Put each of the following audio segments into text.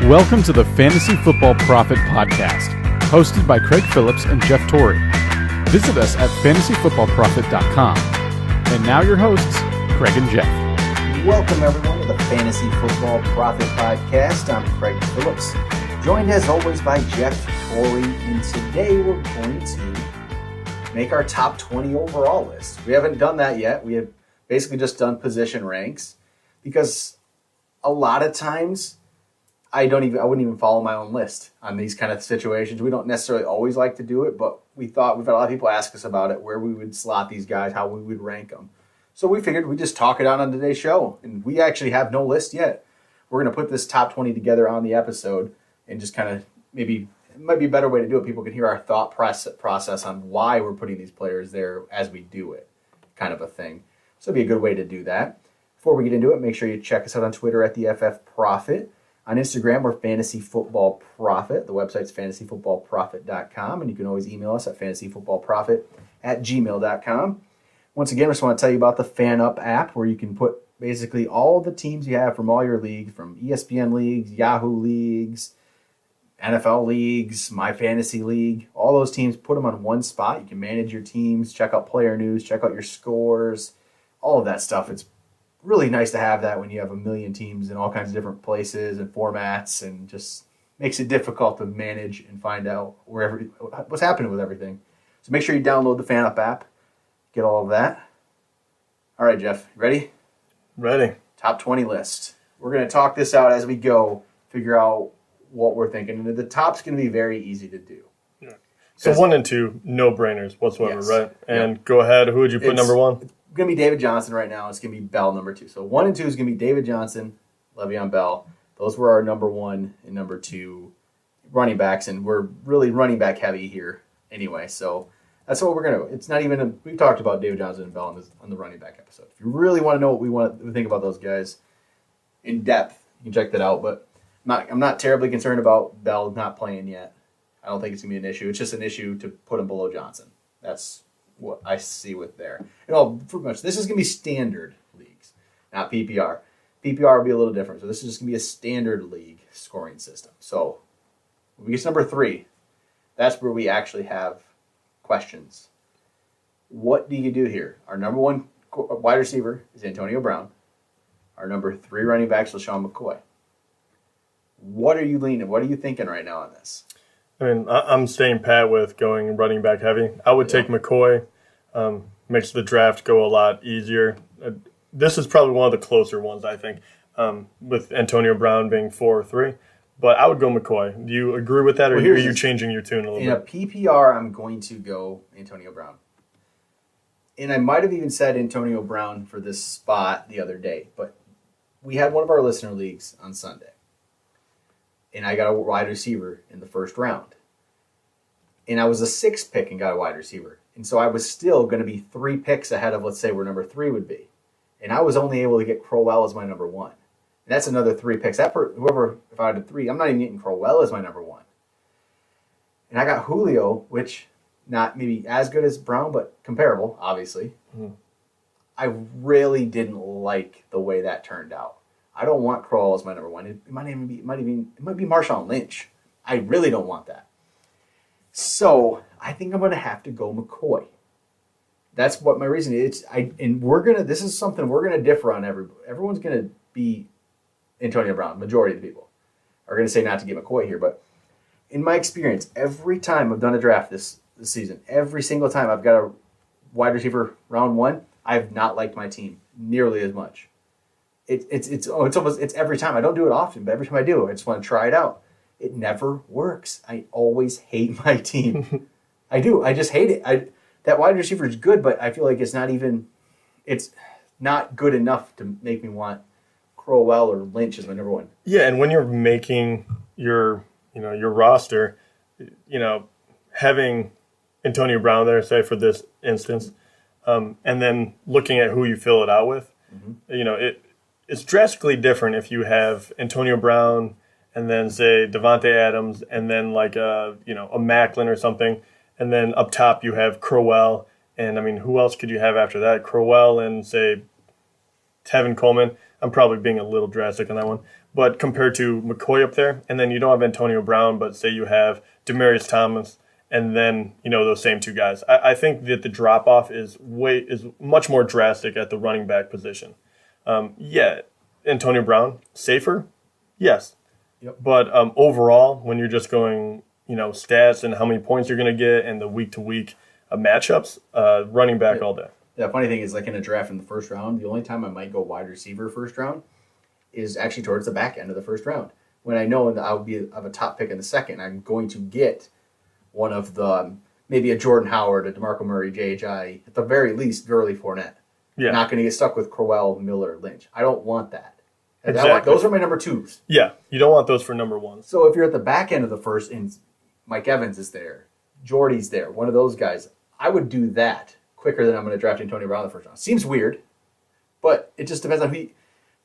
Welcome to the Fantasy Football Prophet podcast, hosted by Craig Phillips and Jeff Torrey. Visit us at fantasyfootballprophet.com. And now your hosts, Craig and Jeff. Welcome everyone to the Fantasy Football Prophet podcast. I'm Craig Phillips, joined as always by Jeff Torrey, and today we're going to make our top 20 overall list. We haven't done that yet. We have basically just done position ranks because a lot of times I wouldn't even follow my own list on these kind of situations. We don't necessarily always like to do it, but we've had a lot of people ask us about it, where we would slot these guys, how we would rank them. So we figured we'd just talk it out on today's show, and we actually have no list yet. We're going to put this top 20 together on the episode and just kind of it might be a better way to do it. People can hear our thought process on why we're putting these players there as we do it, kind of a thing. So it'd be a good way to do that. Before we get into it, make sure you check us out on Twitter at the FF Prophet. On Instagram, we're Fantasy Football Prophet. The website's fantasyfootballprophet.com, and you can always email us at fantasyfootballprophet@gmail.com. Once again, I just want to tell you about the Fan Up app, where you can put basically all the teams you have from all your leagues, from ESPN leagues, Yahoo leagues, NFL leagues, My Fantasy League, all those teams, put them on one spot. You can manage your teams, check out player news, check out your scores, all of that stuff. It's really nice to have that when you have a million teams in all kinds of different places and formats, and just makes it difficult to manage and find out what's happening with everything. So make sure you download the Fan Up app, get all of that. All right, Jeff, ready? Ready. Top 20 list. We're going to talk this out as we go, figure out what we're thinking. And the top's going to be very easy to do. Yeah. So 1 and 2, no-brainers whatsoever, yes. right? And Go ahead. Who would you put number 1? It's going to be David Johnson right now. It's going to be Bell number 2. So 1 and 2 is going to be David Johnson, Le'Veon Bell. Those were our number 1 and number 2 running backs, and we're really running back heavy here anyway. So that's what we're going to do. It's not even we've talked about David Johnson and Bell on the running back episode. If you really want to know what we think about those guys in depth, you can check that out. But I'm not terribly concerned about Bell not playing yet. I don't think it's going to be an issue. It's just an issue to put him below Johnson. That's what I see with there. Pretty much, this is going to be standard leagues, not PPR. PPR will be a little different. So this is just going to be a standard league scoring system. So when we get to number 3, that's where we actually have questions. What do you do here? Our number 1 wide receiver is Antonio Brown. Our number 3 running back is LeSean McCoy. What are you leaning? What are you thinking right now on this? I mean, I'm staying pat with going running back heavy. I would take McCoy. Makes the draft go a lot easier. This is probably one of the closer ones, I think, with Antonio Brown being 4 or 3. But I would go McCoy. Do you agree with that, or are you changing your tune a little bit? In a PPR, I'm going to go Antonio Brown. And I might have even said Antonio Brown for this spot the other day, but we had one of our listener leagues on Sunday, and I got a wide receiver in the first round. And I was a 6th pick and got a wide receiver. And so I was still going to be 3 picks ahead of, let's say, where number 3 would be. And I was only able to get Crowell as my number 1. And that's another 3 picks. If I had a 3, I'm not even getting Crowell as my number 1. And I got Julio, which not maybe as good as Brown, but comparable, obviously. Mm-hmm. I really didn't like the way that turned out. I don't want Crowell as my number 1. It might be Marshawn Lynch. I really don't want that. So I think I'm going to have to go McCoy. That's what my reason is. This is something we're going to differ on. Everyone's going to be Antonio Brown. Majority of the people are going to say not to get McCoy here. But in my experience, every time I've done a draft this season, every single time I've got a wide receiver round 1, I've not liked my team nearly as much. It's every time. I don't do it often, but every time I do, I just want to try it out. It never works. I always hate my team. I do. I just hate it. That wide receiver is good, but I feel like it's not good enough to make me want Crowell or Lynch as my number 1. Yeah, and when you're making your roster, having Antonio Brown there, say for this instance, and then looking at who you fill it out with, mm-hmm. It's drastically different if you have Antonio Brown and then say Devontae Adams and then like a Macklin or something, and then up top you have Crowell, and I mean, who else could you have after that? Crowell and say Tevin Coleman. I'm probably being a little drastic on that one. But compared to McCoy up there, and then you don't have Antonio Brown, but say you have Demaryius Thomas, and then those same two guys. I think that the drop off is much more drastic at the running back position. Antonio Brown safer, yes, but overall, when you're just going stats and how many points you're going to get and the week to week matchups, running back all day. The funny thing is, like in a draft in the first round, the only time I might go wide receiver first round is actually towards the back end of the first round. When I know that I'll be of a top pick in the second, I'm going to get one of the, maybe a Jordan Howard, a DeMarco Murray, J.J., at the very least, Gurley, Fournette. Yeah. Not going to get stuck with Crowell, Miller, Lynch. I don't want that. Exactly. Those are my number twos. Yeah, you don't want those for number ones. So if you're at the back end of the first, and Mike Evans is there, Jordy's there, one of those guys, I would do that quicker than I'm going to draft Antonio Brown in the first round. Seems weird, but it just depends on who.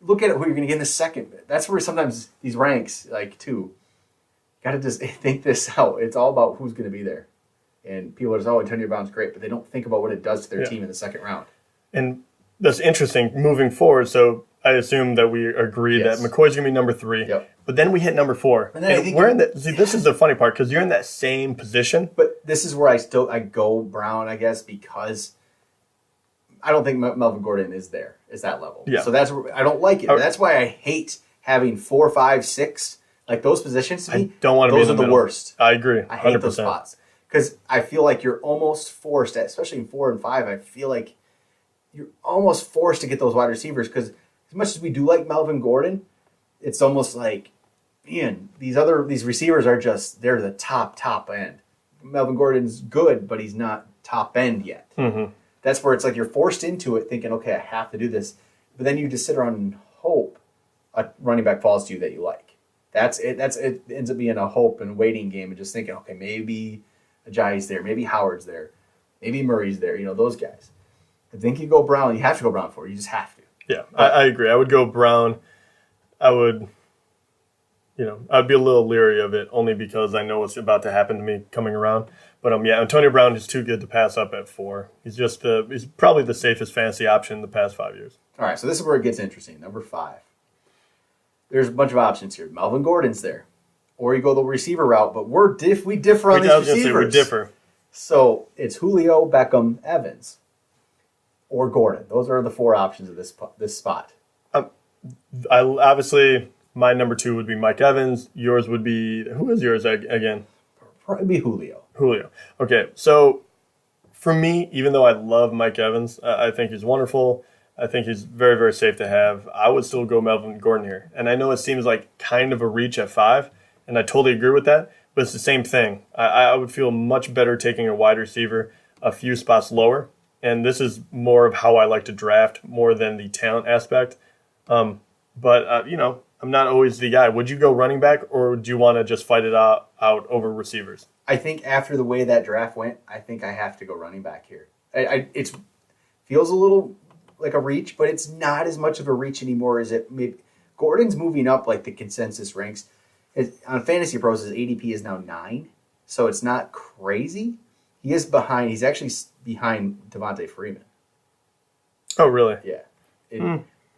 Look at who you're going to get in the second. That's where sometimes these ranks, got to just think this out. It's all about who's going to be there. And people are just, Antonio Brown's great, but they don't think about what it does to their team in the second round. And that's interesting moving forward. So I assume that we agree that McCoy's going to be number 3. Yep. But then we hit number 4. And then we're in that. See, this is the funny part because you're in that same position. But this is where I go Brown, I guess, because I don't think Melvin Gordon is that level. Yeah. So that's where I don't like it. That's why I hate having 4, 5, 6, like those positions. To me, I don't want to be in the middle. Those are the worst. I agree. 100%. I hate those spots because I feel like you're almost forced, especially in 4 and 5. I feel like you're almost forced to get those wide receivers because as much as we do like Melvin Gordon, it's almost like, man, these receivers are they're the top end. Melvin Gordon's good, but he's not top end yet. Mm-hmm. That's where it's like you're forced into it thinking, okay, I have to do this. But then you just sit around and hope a running back falls to you that you like. It ends up being a hope and waiting game and just thinking, okay, maybe Ajayi's there, maybe Howard's there, maybe Murray's there, those guys. I think you go Brown, you have to go Brown for it. You just have to. Yeah, I agree. I would go Brown. I'd be a little leery of it only because I know what's about to happen to me coming around. But Antonio Brown is too good to pass up at 4. He's he's probably the safest fantasy option in the past 5 years. All right, so this is where it gets interesting. Number 5. There's a bunch of options here. Melvin Gordon's there. Or you go the receiver route, but we differ on these receivers. We differ. So it's Julio, Beckham, Evans, or Gordon. Those are the 4 options of this spot. Obviously, my number 2 would be Mike Evans. Yours would be, who is yours again? Probably be Julio. Okay, so for me, even though I love Mike Evans, I think he's wonderful. I think he's very, very safe to have. I would still go Melvin Gordon here. And I know it seems like kind of a reach at 5, and I totally agree with that, but it's the same thing. I would feel much better taking a wide receiver a few spots lower, and this is more of how I like to draft more than the talent aspect. I'm not always the guy. Would you go running back, or do you want to just fight it out over receivers? I think after the way that draft went, I think I have to go running back here. It feels a little like a reach, but it's not as much of a reach anymore as it maybe. Gordon's moving up like the consensus ranks. On Fantasy Pros, his ADP is now 9, so it's not crazy. He is behind. He's actually behind Devontae Freeman. Oh, really? Yeah.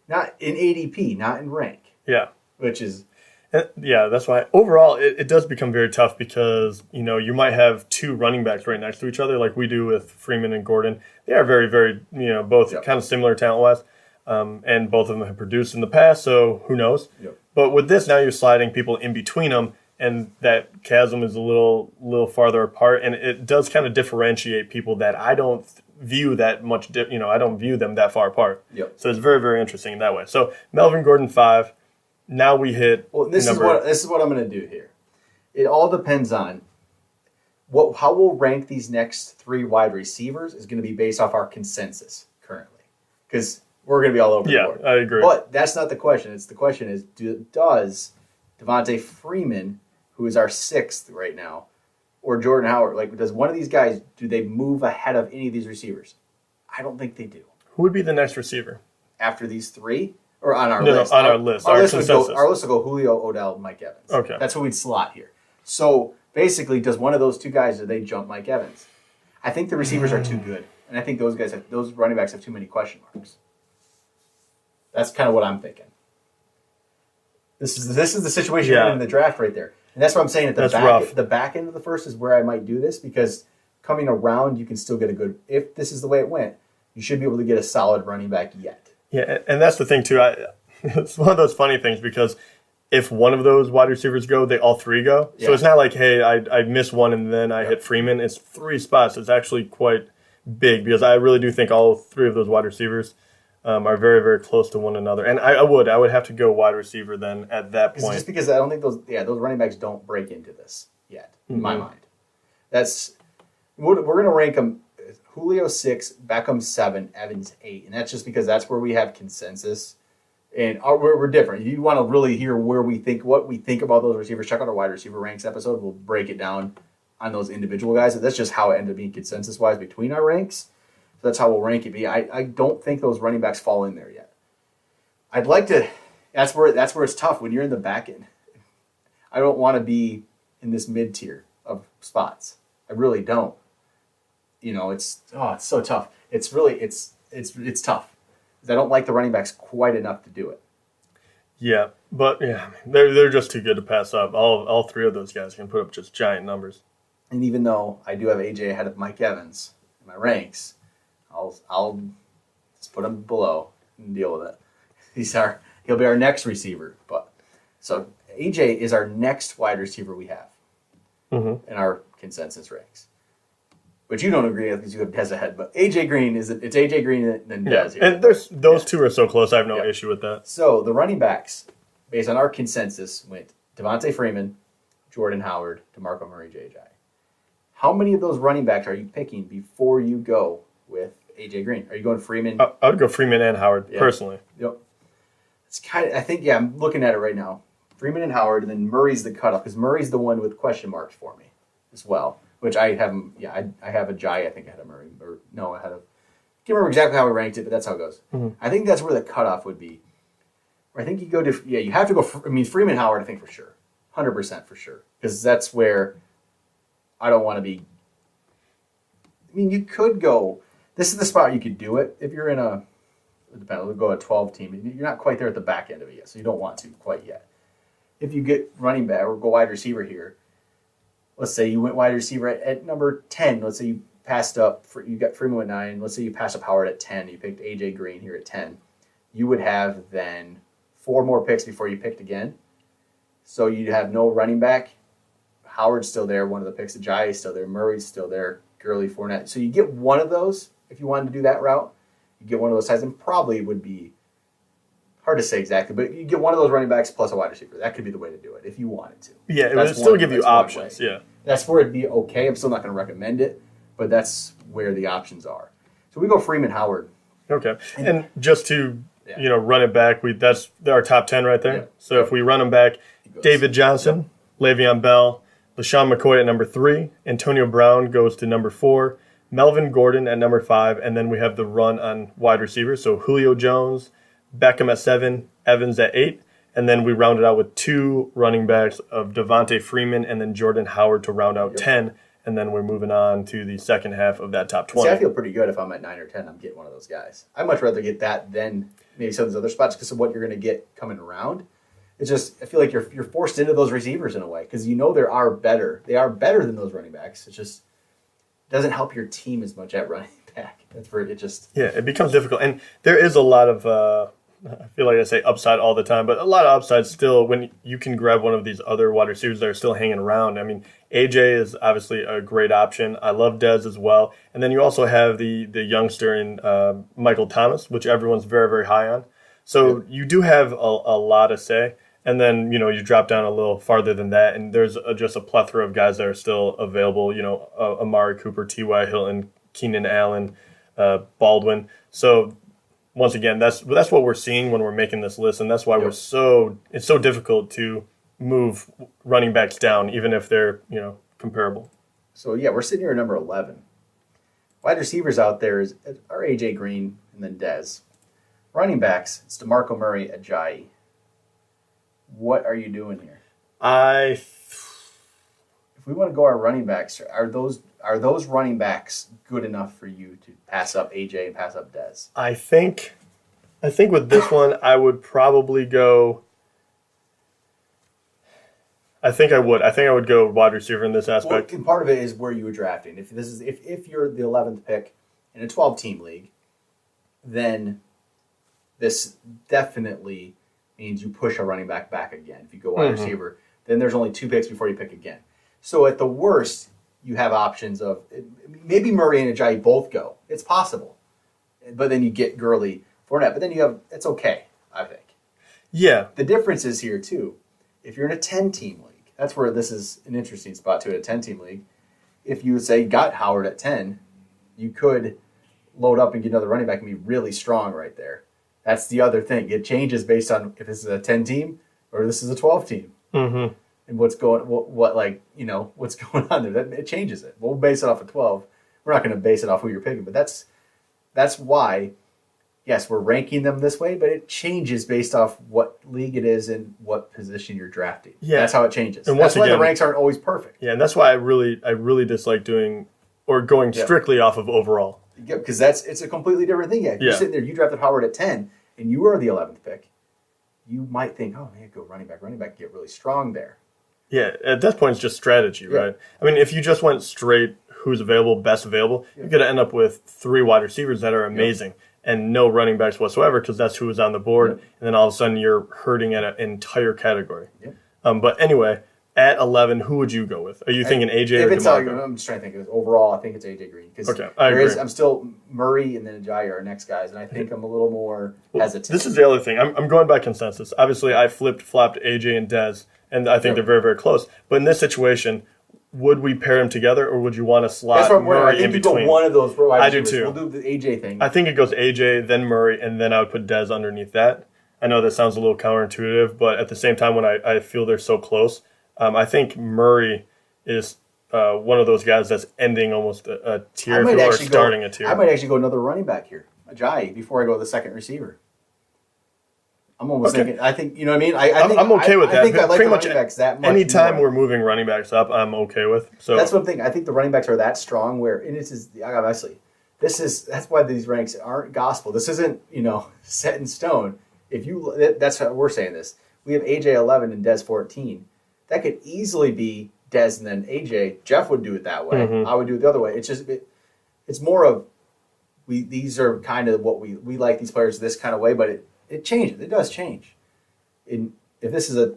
Not in ADP, not in rank. Yeah. Which is... Yeah, that's why. Overall, it does become very tough because, you might have 2 running backs right next to each other like we do with Freeman and Gordon. They are very, very, both kind of similar talent-wise. And both of them have produced in the past, so who knows? Yep. But with this, now you're sliding people in between them, and that chasm is a little farther apart, and it does kind of differentiate people that I don't view that much. I don't view them that far apart. Yep. So it's very, very interesting in that way. So Melvin Gordon 5. Now we hit. Well, this is what I'm going to do here. It all depends on how we'll rank these next 3 wide receivers is going to be based off our consensus currently, because we're going to be all over the board. Yeah, I agree. But that's not the question. The question is, does Devontae Freeman, who is our 6th right now, or Jordan Howard, does one of these guys, do they move ahead of any of these receivers? I don't think they do. Who would be the next receiver? After these 3? Or on our list? No, on our list. Our list would go Julio, Odell, Mike Evans. Okay. That's what we'd slot here. So basically, does one of those 2 guys, do they jump Mike Evans? I think the receivers are too good. And I think those running backs have too many question marks. That's kind of what I'm thinking. This is the situation you're in the draft right there. And that's what I'm saying. At the back end of the first is where I might do this, because coming around, you can still get a good. If this is the way it went, you should be able to get a solid running back yet. Yeah, and that's the thing too. It's one of those funny things, because if one of those wide receivers go, they all three go. So it's not like, hey, I miss one and then I hit Freeman. It's 3 spots. It's actually quite big, because I really do think all 3 of those wide receivers are very, very close to one another. And I would have to go wide receiver then at that point. Just because I don't think those running backs don't break into this yet, in my mind. We're going to rank them Julio 6, Beckham 7, Evans 8. And that's just because that's where we have consensus. And we're different. You want to really hear what we think about those receivers, check out our wide receiver ranks episode. We'll break it down on those individual guys. That's just how it ended up being consensus-wise between our ranks. So that's how we'll rank it. I don't think those running backs fall in there yet. I'd like to. That's where it's tough when you're in the back end. I don't want to be in this mid tier of spots. I really don't. It's so tough. It's tough. I don't like the running backs quite enough to do it. Yeah, but they're just too good to pass up. All 3 of those guys can put up just giant numbers. And even though I do have AJ ahead of Mike Evans in my ranks, I'll just put him below and deal with it. He'll be our next receiver. So AJ is our next wide receiver we have in our consensus ranks. But you don't agree because you have Dez ahead. But AJ Green it's AJ Green and then Dez here. And those 2 are so close. I have no issue with that. So the running backs, based on our consensus, went Devontae Freeman, Jordan Howard, DeMarco Murray, J.J. How many of those running backs are you picking before you go with AJ Green? Are you going Freeman? I would go Freeman and Howard personally. Yep. It's I think I'm looking at it right now. Freeman and Howard, and then Murray's the cutoff, because Murray's the one with question marks for me as well. Which I have him, I have a Jai, I think, ahead of Murray. Or no, ahead of. I can't remember exactly how we ranked it, but that's how it goes. I think that's where the cutoff would be. Or I think you go to, you have to go, Freeman Howard, I think for sure. 100% for sure. Because that's where I don't want to be. You could go, this is the spot you could do it. If you're in we'll go a 12 team. You're not quite there at the back end of it yet, so you don't want to quite yet. If you get running back or go wide receiver here, let's say you went wide receiver at number 10. Let's say you passed up, you got Freeman at 9. Let's say you passed up Howard at 10. You picked AJ Green here at 10. You would have then 4 more picks before you picked again. So you'd have no running back. Howard's still there. One of the picks. Ajayi is still there. Murray's still there. Gurley, Fournette. So you get one of those if you wanted to do that route. You get one of those sides, and probably would be hard to say exactly, but you get one of those running backs plus a wide receiver. That could be the way to do it if you wanted to. Yeah, it would still give you options. Yeah, that's where it'd be okay. I'm still not going to recommend it, but that's where the options are. So we go Freeman Howard. Okay, and just to run it back, that's our top 10 right there. Yeah. So if we run them back, David Johnson, Le'Veon Bell, LaShawn McCoy at number 3, Antonio Brown goes to number 4, Melvin Gordon at number 5, and then we have the run on wide receivers. So Julio Jones, Beckham at 7, Evans at 8, and then we rounded out with 2 running backs of Devontae Freeman and then Jordan Howard to round out 10, and then we're moving on to the second half of that top 20. See, I feel pretty good if I'm at 9 or 10, I'm getting one of those guys. I'd much rather get that than maybe some of those other spots because of what you're going to get coming around. It's just, I feel like you're forced into those receivers in a way because they are better. They are better than those running backs. It just doesn't help your team as much at running back. That's where it just... Yeah, it becomes difficult. And there is a lot of... I feel like I say upside all the time, but a lot of upside still when you can grab one of these other wide receivers that are still hanging around. I mean, AJ is obviously a great option. I love Dez as well. And then you also have the youngster in Michael Thomas, which everyone's very, very high on. So you do have a lot to say. And then, you drop down a little farther than that, and there's just a plethora of guys that are still available, Amari Cooper, T.Y. Hilton, Keenan Allen, Baldwin. So once again, that's what we're seeing when we're making this list, and that's why it's so difficult to move running backs down, even if they're comparable. So we're sitting here at number 11. Wide receivers out there are AJ Green and then Dez. Running backs, it's DeMarco Murray, Ajayi. What are you doing here? If we want to go our running backs, are those running backs good enough for you to pass up AJ and pass up Dez? I think I think with this one, I would probably go. I think I would go wide receiver in this aspect. Well, and part of it is where you were drafting. If you're the 11th pick in a 12-team league, then this definitely means you push a running back again. If you go wide receiver, then there's only 2 picks before you pick again. So at the worst, you have options of maybe Murray and Ajayi both go. It's possible, but then you get Gurley, Fournette. But then it's okay, I think. Yeah. The difference is here too. If you're in a 10-team league, that's where this is an interesting spot too. At a 10-team league, if you say got Howard at 10, you could load up and get another running back and be really strong right there. That's the other thing. It changes based on if this is a 10-team or this is a 12-team. Mm-hmm. And what's going on there. It changes it. We'll base it off of 12. We're not going to base it off who you're picking, but that's why, yes, we're ranking them this way, but it changes based off what league it is and what position you're drafting. Yeah. That's how it changes. And that's why the ranks aren't always perfect. Yeah, and that's why I really dislike going strictly off of overall. Yeah, because it's a completely different thing. Yeah, you're sitting there, you drafted Howard at 10, and you are the 11th pick. You might think, oh man, go running back, get really strong there. Yeah, at that point, it's just strategy, right? I mean, if you just went straight who's available, best available, you're going to end up with 3 wide receivers that are amazing and no running backs whatsoever because that's who was on the board. And then all of a sudden, you're hurting at an entire category. But anyway, at 11, who would you go with? Are you thinking AJ or DeMarco? I'm just trying to think. Overall, I think it's AJ Green. Okay, I agree. I'm still Murray and then Ajayi are our next guys, and I think I'm a little more hesitant. This is the other thing. I'm going by consensus. Obviously, I flopped AJ and Dez, and I think they're very, very close. But in this situation, would we pair them together, or would you want to slot Murray in between? I think you go one of those wide receivers. I do too. We'll do the AJ thing. I think it goes AJ, then Murray, and then I would put Dez underneath that. I know that sounds a little counterintuitive, but at the same time, when I feel they're so close, I think Murray is one of those guys that's ending almost a tier or starting a tier. I might actually go another running back here, Ajayi, before I go to the second receiver. I'm almost thinking. I think you know what I mean. I'm okay with that. I think I like the running backs that much. Anytime we're moving running backs up, I'm okay with. So that's one thing. I think the running backs are that strong. And that's why these ranks aren't gospel. This isn't set in stone. That's how we're saying this. We have AJ 11 and Dez 14. That could easily be Dez and then AJ. Jeff would do it that way. I would do it the other way. It's just it's more of these are kind of what we like these players this kind of way, but it changes. It does change. If this is a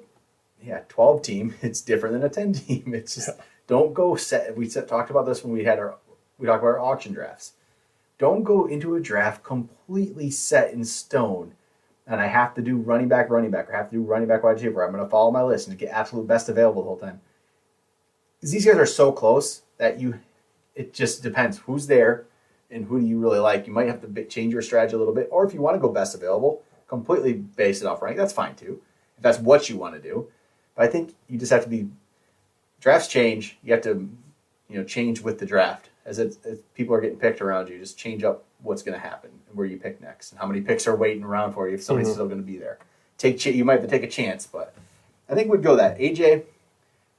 12 team, it's different than a 10 team. It's just don't go set. We talked about this when we talked about our auction drafts. Don't go into a draft completely set in stone. And I have to do running back, or I have to do running back, wide receiver. I'm going to follow my list and get absolute best available the whole time. Because these guys are so close that it just depends who's there and who do you really like. You might have to change your strategy a little bit. Or if you want to go best available, completely base it off rank. That's fine too, if that's what you want to do. But I think you just have to be – drafts change. You have to change with the draft. As people are getting picked around you, just change up what's going to happen and where you pick next and how many picks are waiting around for you if somebody's still going to be there. You might have to take a chance, but I think we'd go that. AJ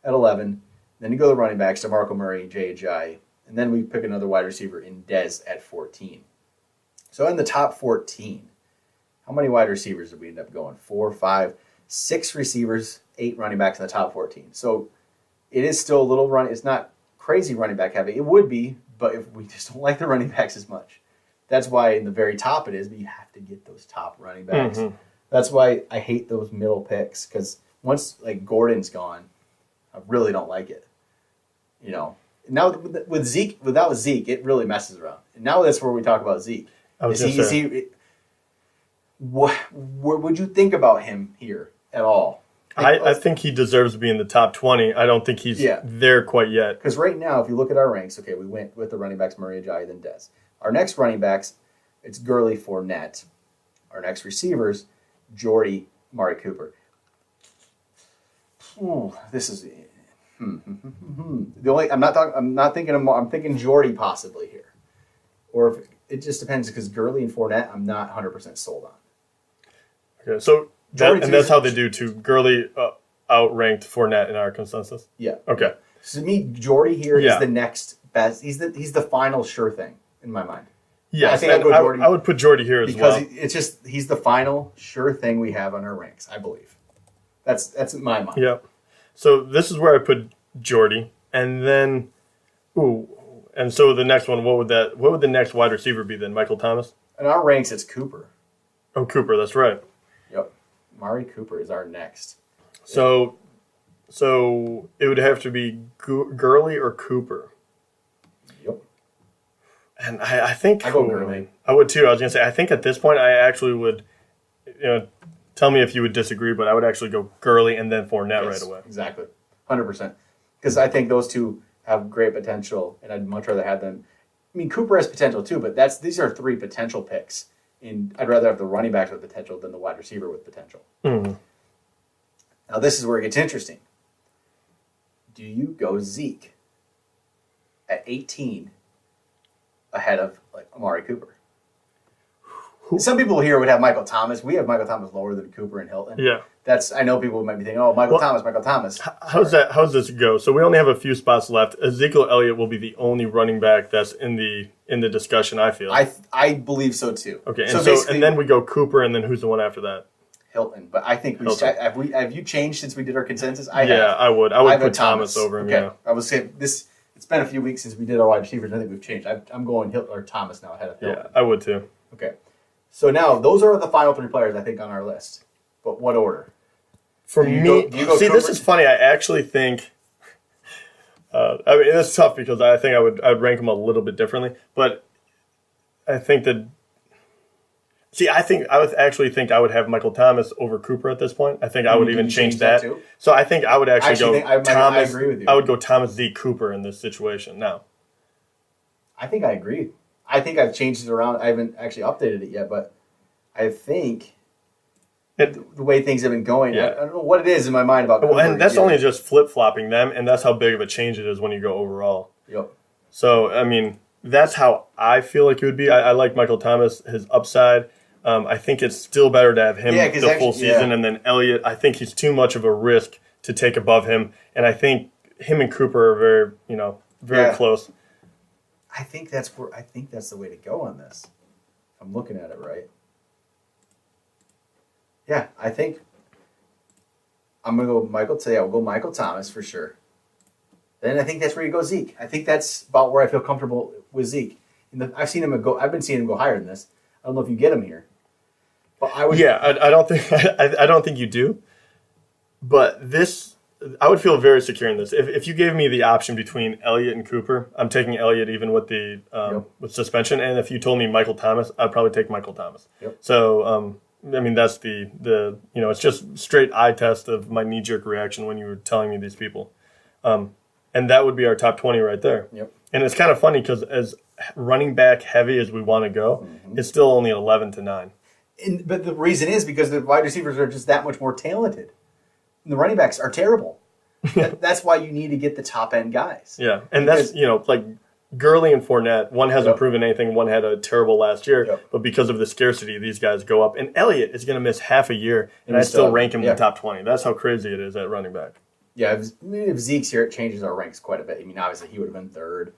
at 11, then you go the running backs, DeMarco Murray, Ajayi, and then we pick another wide receiver in Dez at 14. So in the top 14, how many wide receivers did we end up going? 4, 5, 6 receivers, 8 running backs in the top 14. So it is still a little run. It's not crazy running back heavy. It would be, but if we just don't like the running backs as much. That's why in the very top it is, but you have to get those top running backs. That's why I hate those middle picks, because once Gordon's gone, I really don't like it. Now with Zeke, without Zeke, it really messes around. And now that's where we talk about Zeke. What would you think about him here at all? I think he deserves to be in the top 20. I don't think he's there quite yet. Because right now, if you look at our ranks, we went with the running backs, Murray, Ajayi, then Dez. Our next running backs, it's Gurley, Fournette. Our next receivers, Jordy, Amari Cooper. Ooh, this is I'm thinking Jordy possibly here, or if it just depends because Gurley and Fournette, I'm not 100% sold on. Okay, so that's how they do too. Gurley outranked Fournette in our consensus. Yeah. Okay. So to me, Jordy here is the next best. He's the final sure thing in my mind. Yes, I think I'd go Jordy. I would put Jordy here as well. Because it's just, he's the final sure thing we have on our ranks, I believe. That's in my mind. Yeah. So this is where I put Jordy. And then, and so the next one, what would the next wide receiver be then? Michael Thomas? In our ranks, it's Cooper. Oh, Cooper, that's right. Yep. Mari Cooper is our next. So it would have to be Gurley or Cooper. Yep. And I think I go Gurley. I would too. I was going to say, I think at this point I actually would, tell me if you would disagree, but I would actually go Gurley and then Fournette right away. Exactly. 100%. Because I think those two have great potential, and I'd much rather have them. I mean, Cooper has potential too, but these are 3 potential picks. And I'd rather have the running backs with potential than the wide receiver with potential. Mm-hmm. Now, this is where it gets interesting. Do you go Zeke at 18 ahead of Amari Cooper? Some people here would have Michael Thomas. We have Michael Thomas lower than Cooper and Hilton. Yeah. I know people might be thinking, oh, Michael Thomas. How's this go? So we only have a few spots left. Ezekiel Elliott will be the only running back that's in the discussion, I feel. I believe so too. Okay, and then we go Cooper, and then who's the one after that? Hilton. But I think have you changed since we did our consensus? I would. I would put Thomas over him. Okay. Yeah. I was saying this. It's been a few weeks since we did our wide receivers. I think we've changed. I'm going Hilton or Thomas now ahead of Hilton. Yeah, I would too. Okay. So now those are the final 3 players I think on our list. But what order? For me, do you go see, Cooper? This is funny. I actually think. It's tough because I think I'd rank them a little bit differently, but I think that. See, I would actually think I would have Michael Thomas over Cooper at this point. I think I would even change that. Too? So I think I would actually go Thomas. I agree with you. I would go Thomas Z. Cooper in this situation now. I think I agree. I think I've changed it around. I haven't actually updated it yet, but I think the way things have been going, I don't know what it is in my mind about Cooper. Well, and that's only just flip-flopping them, and that's how big of a change it is when you go overall. Yep. So, I mean, that's how I feel like it would be. I like Michael Thomas, his upside. I think it's still better to have him the full season, and then Elliott, I think he's too much of a risk to take above him, and I think him and Cooper are very close. I think that's the way to go on this. I'm looking at it right. Yeah, I think I'm gonna go Michael. I'll go Michael Thomas for sure. Then I think that's where you go Zeke. I think that's about where I feel comfortable with Zeke. I've seen him go. I've been seeing him go higher than this. I don't know if you get him here, but I would. Yeah, I don't think I don't think you do. But this, I would feel very secure in this. If you gave me the option between Elliott and Cooper, I'm taking Elliott even with the with suspension. And if you told me Michael Thomas, I'd probably take Michael Thomas. Yep. So I mean that's the it's just straight eye test of my knee jerk reaction when you were telling me these people, and that would be our top 20 right there. Yep. And it's kind of funny because as running back heavy as we want to go, it's still only 11-9. But the reason is because the wide receivers are just that much more talented. And the running backs are terrible. That's why you need to get the top end guys. Yeah, and that's like Gurley and Fournette. One hasn't proven anything. One had a terrible last year, but because of the scarcity, these guys go up. And Elliott is going to miss half a year, and I still rank him in the top 20. That's how crazy it is at running back. Yeah, if Zeke's here, it changes our ranks quite a bit. I mean, obviously he would have been 3rd,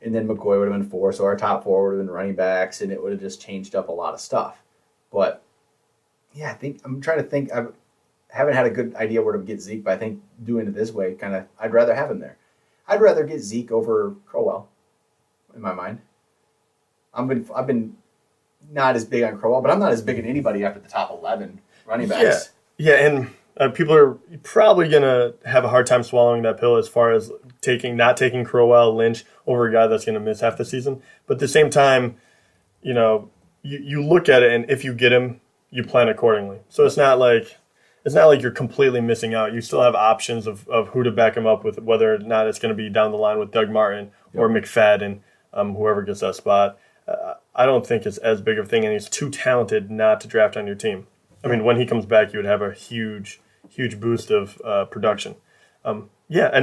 and then McCoy would have been 4th, so our top 4 would have been running backs, and it would have just changed up a lot of stuff. But yeah, I'm trying to think. I haven't had a good idea where to get Zeke, but I think doing it this way, I'd rather have him there. I'd rather get Zeke over Crowell, in my mind. I've been not as big on Crowell, but I'm not as big on anybody after the top 11 running backs. Yeah, and people are probably going to have a hard time swallowing that pill as far as not taking Crowell, Lynch over a guy that's going to miss half the season. But at the same time, you look at it, and if you get him, you plan accordingly. So it's not like you're completely missing out. You still have options of who to back him up with, whether or not it's going to be down the line with Doug Martin or McFadden, whoever gets that spot. I don't think it's as big of a thing, and he's too talented not to draft on your team. I mean, when he comes back, you would have a huge boost of production. And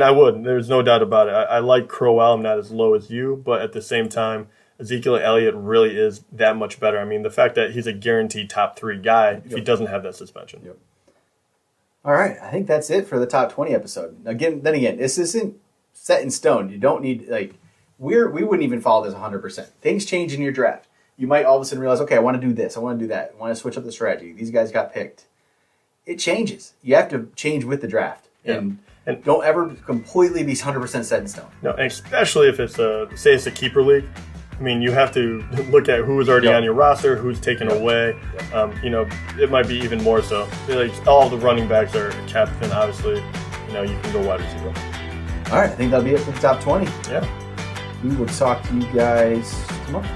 I would. There's no doubt about it. I like Crowell. I'm not as low as you, but at the same time, Ezekiel Elliott really is that much better. I mean, the fact that he's a guaranteed top 3 guy if he doesn't have that suspension. Yep. All right, I think that's it for the top 20 episode. Again, this isn't set in stone. You don't need we wouldn't even follow this 100%. Things change in your draft. you might all of a sudden realize, okay, I want to do this, I want to do that, I want to switch up the strategy. These guys got picked. It changes. You have to change with the draft. Yeah. And don't ever completely be 100% set in stone. No, especially if it's say it's a keeper league. I mean, you have to look at who is already on your roster, who's taken away. It might be even more so. Like all the running backs are kept, and obviously, you can go wide receiver. All right, I think that'll be it for the top 20. Yeah. We will talk to you guys tomorrow.